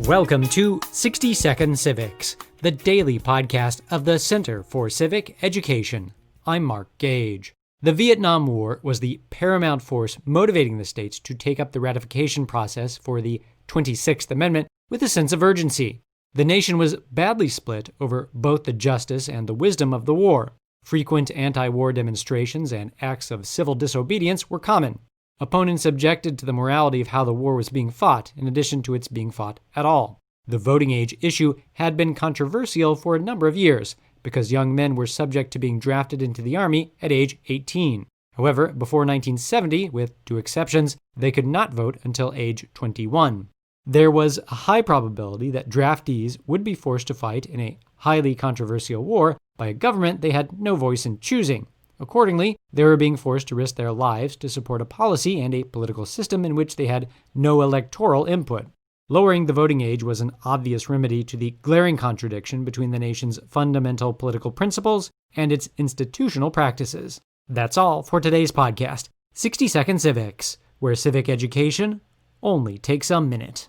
Welcome to 60-Second Civics, the daily podcast of the Center for Civic Education. I'm Mark Gage. The Vietnam War was the paramount force motivating the states to take up the ratification process for the 26th Amendment with a sense of urgency. The nation was badly split over both the justice and the wisdom of the war. Frequent anti-war demonstrations and acts of civil disobedience were common. Opponents objected to the morality of how the war was being fought, in addition to its being fought at all. The voting age issue had been controversial for a number of years, because young men were subject to being drafted into the Army at age 18. However, before 1970, with two exceptions, they could not vote until age 21. There was a high probability that draftees would be forced to fight in a highly controversial war by a government they had no voice in choosing. Accordingly, they were being forced to risk their lives to support a policy and a political system in which they had no electoral input. Lowering the voting age was an obvious remedy to the glaring contradiction between the nation's fundamental political principles and its institutional practices. That's all for today's podcast, 60 Second Civics, where civic education only takes a minute.